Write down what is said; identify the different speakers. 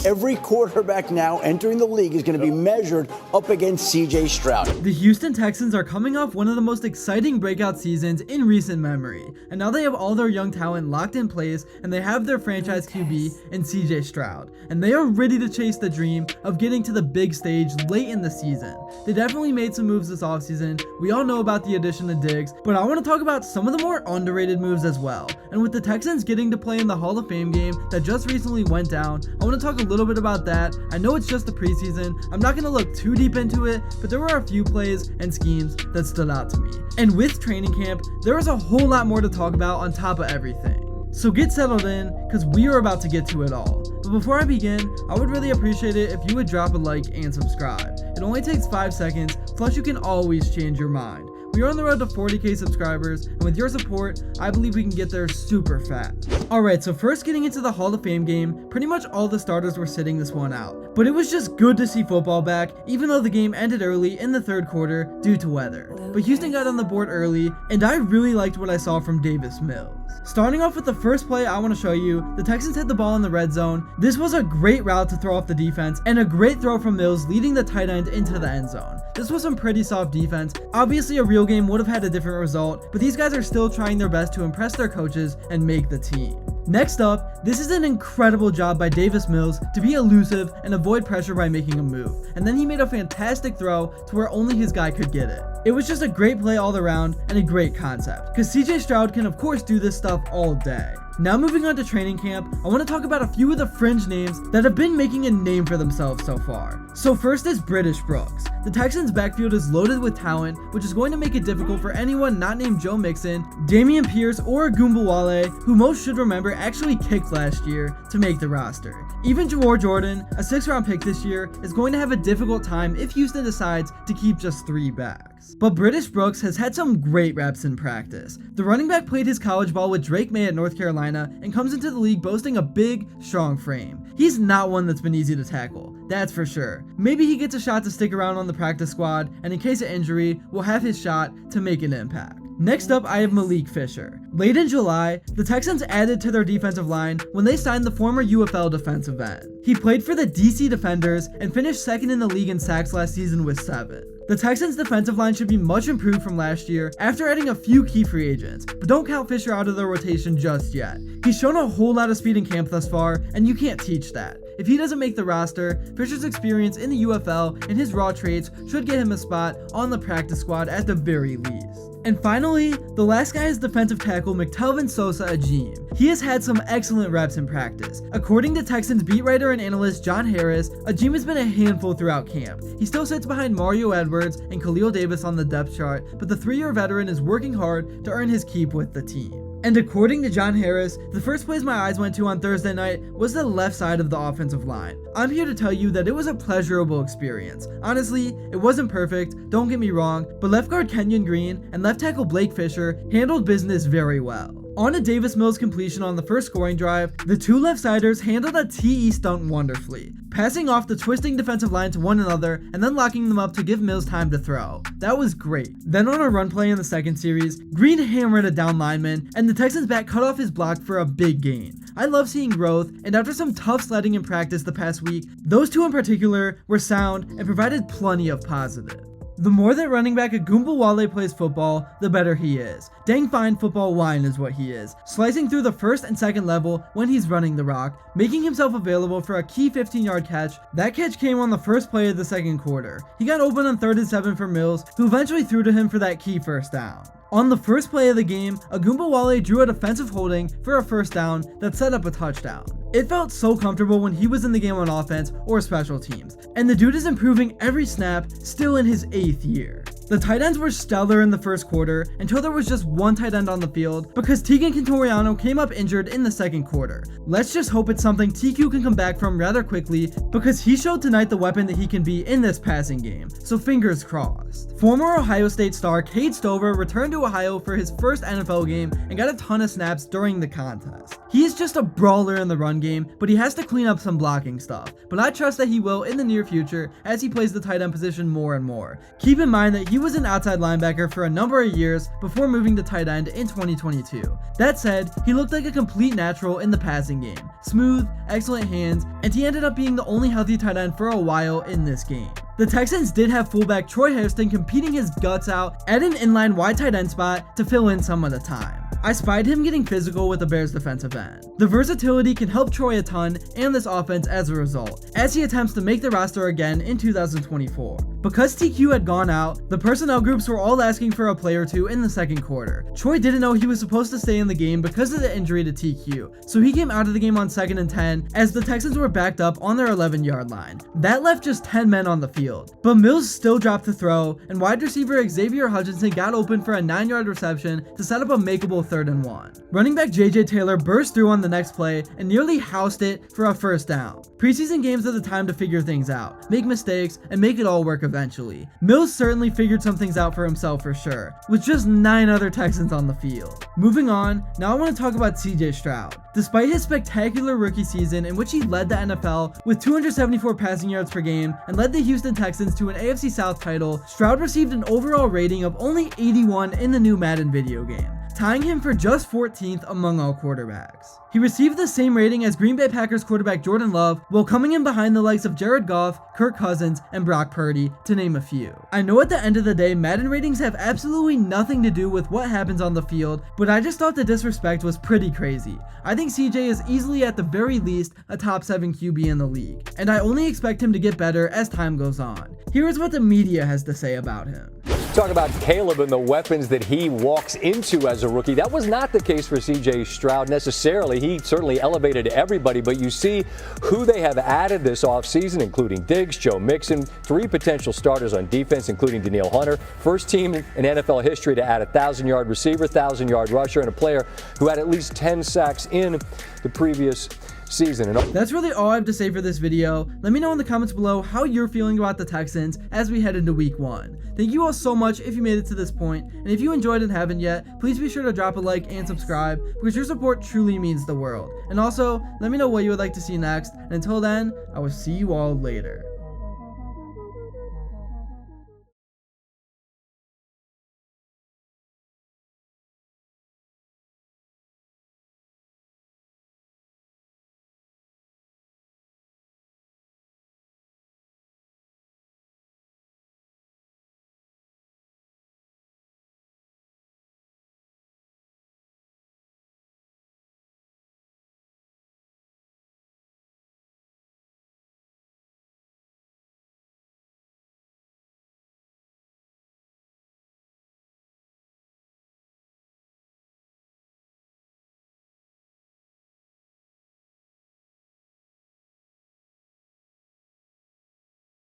Speaker 1: every quarterback now entering the league is going to be measured up against Cj Stroud.
Speaker 2: The Houston Texans are coming off one of the most exciting breakout seasons in recent memory, and now they have all their young talent locked in place, and they have their franchise QB in Cj Stroud, and they are ready to chase the dream of getting to the big stage late in the season. They definitely made some moves this offseason. We all know about the addition of Diggs, but I want to talk about some of the more underrated moves as well. And with the Texans getting to play in the Hall of Fame game that just recently went down, I want to talk a little bit about that. I know it's just the preseason. I'm not going to look too deep into it, but there were a few plays and schemes that stood out to me. And with training camp, there was a whole lot more to talk about on top of everything. So get settled in, because we are about to get to it all. But before I begin, I would really appreciate it if you would drop a like and subscribe. It only takes 5 seconds, plus you can always change your mind. We are on the road to 40k subscribers, and with your support, I believe we can get there super fast. Alright, so first getting into the Hall of Fame game, pretty much all the starters were sitting this one out. But it was just good to see football back, even though the game ended early in the third quarter due to weather. But Houston got on the board early, and I really liked what I saw from Davis Mills. Starting off with the first play I want to show you, the Texans had the ball in the red zone. This was a great route to throw off the defense, and a great throw from Mills leading the tight end into the end zone. This was some pretty soft defense. Obviously a real game would have had a different result, but these guys are still trying their best to impress their coaches and make the team. Next up, this is an incredible job by Davis Mills to be elusive and avoid pressure by making a move, and then he made a fantastic throw to where only his guy could get it. It was just a great play all around and a great concept, because Cj Stroud can of course do this stuff all day. Now moving on to training camp, I want to talk about a few of the fringe names that have been making a name for themselves so far. So first is British Brooks. The Texans backfield is loaded with talent, which is going to make it difficult for anyone not named Joe Mixon, Dameon Pierce, or Wale, who most should remember actually kicked last year, to make the roster. Even Jawar Jordan, a 6th-round pick this year, is going to have a difficult time if Houston decides to keep just 3 backs. But British Brooks has had some great reps in practice. The running back played his college ball with Drake May at North Carolina and comes into the league boasting a big, strong frame. He's not one that's been easy to tackle, that's for sure. Maybe he gets a shot to stick around on the practice squad, and in case of injury, will have his shot to make an impact. Next up, I have Malik Fisher. Late in July, the Texans added to their defensive line when they signed the former UFL defensive end. He played for the DC Defenders and finished second in the league in sacks last season with 7. The Texans' defensive line should be much improved from last year after adding a few key free agents, but don't count Fisher out of the rotation just yet. He's shown a whole lot of speed in camp thus far, and you can't teach that. If he doesn't make the roster, Fisher's experience in the UFL and his raw traits should get him a spot on the practice squad at the very least. And finally, the last guy is defensive tackle McTelvin Sosa Ajim. He has had some excellent reps in practice. According to Texans beat writer and analyst John Harris, Ajim has been a handful throughout camp. He still sits behind Mario Edwards and Khalil Davis on the depth chart, but the 3-year veteran is working hard to earn his keep with the team. And according to John Harris, the first place my eyes went to on Thursday night was the left side of the offensive line. I'm here to tell you that it was a pleasurable experience. Honestly, it wasn't perfect, don't get me wrong, but left guard Kenyon Green and left tackle Blake Fisher handled business very well. On a Davis Mills completion on the first scoring drive, the 2 left-siders handled a TE stunt wonderfully, passing off the twisting defensive line to one another and then locking them up to give Mills time to throw. That was great. Then on a run play in the second series, Green hammered a down lineman, and the Texans back cut off his block for a big gain. I love seeing growth, and after some tough sledding in practice the past week, those 2 in particular were sound and provided plenty of positive. The more that running back Wale plays football, the better he is. Dang fine football wine is what he is, slicing through the first and second level when he's running the rock, making himself available for a key 15-yard catch. That catch came on the first play of the second quarter. He got open on 3rd and 7 for Mills, who eventually threw to him for that key first down. On the first play of the game, Wale drew a defensive holding for a first down that set up a touchdown. It felt so comfortable when he was in the game on offense or special teams, and the dude is improving every snap, still in his 8th year. The tight ends were stellar in the first quarter until there was just one tight end on the field because Tegan Cantoriano came up injured in the second quarter. Let's just hope it's something TQ can come back from rather quickly because he showed tonight the weapon that he can be in this passing game, so fingers crossed. Former Ohio State star Cade Stover returned to Ohio for his first NFL game and got a ton of snaps during the contest. He is just a brawler in the run game, but he has to clean up some blocking stuff. But I trust that he will in the near future as he plays the tight end position more and more. Keep in mind that he was an outside linebacker for a number of years before moving to tight end in 2022. That said, he looked like a complete natural in the passing game. Smooth, excellent hands, and he ended up being the only healthy tight end for a while in this game. The Texans did have fullback Troy Houston competing his guts out at an inline wide tight end spot to fill in some of the time. I spied him getting physical with the Bears defensive end. The versatility can help Troy a ton and this offense as a result, as he attempts to make the roster again in 2024. Because TQ had gone out, the personnel groups were all asking for a play or two in the second quarter. Troy didn't know he was supposed to stay in the game because of the injury to TQ, so he came out of the game on 2nd and 10 as the Texans were backed up on their 11-yard line. That left just 10 men on the field, but Mills still dropped the throw, and wide receiver Xavier Hutchinson got open for a 9-yard reception to set up a makeable 3rd and 1. Running back JJ Taylor burst through on the next play and nearly housed it for a 1st down. Preseason games are the time to figure things out, make mistakes, and make it all work eventually. Mills certainly figured some things out for himself for sure, with just 9 other Texans on the field. Moving on, now I want to talk about Cj Stroud. Despite his spectacular rookie season in which he led the NFL with 274 passing yards per game and led the Houston Texans to an AFC South title, Stroud received an overall rating of only 81 in the new Madden video game, tying him for just 14th among all quarterbacks. He received the same rating as Green Bay Packers quarterback Jordan Love, while coming in behind the likes of Jared Goff, Kirk Cousins, and Brock Purdy, to name a few. I know at the end of the day, Madden ratings have absolutely nothing to do with what happens on the field, but I just thought the disrespect was pretty crazy. I think CJ is easily at the very least a top 7 QB in the league, and I only expect him to get better as time goes on. Here is what the media has to say about him.
Speaker 3: Talk about Caleb and the weapons that he walks into as a rookie. That was not the case for Cj Stroud necessarily. He certainly elevated everybody, but you see who they have added this offseason, including Diggs, Joe Mixon, 3 potential starters on defense, including Danielle Hunter. First team in NFL history to add a 1,000-yard receiver, 1,000-yard rusher, and a player who had at least 10 sacks in the previous season.
Speaker 2: That's really all I have to say for this video. Let me know in the comments below how you're feeling about the Texans as we head into week 1. Thank you all so much if you made it to this point, and if you enjoyed and haven't yet, please be sure to drop a like and subscribe because your support truly means the world. And also, let me know what you would like to see next, and until then, I will see you all later.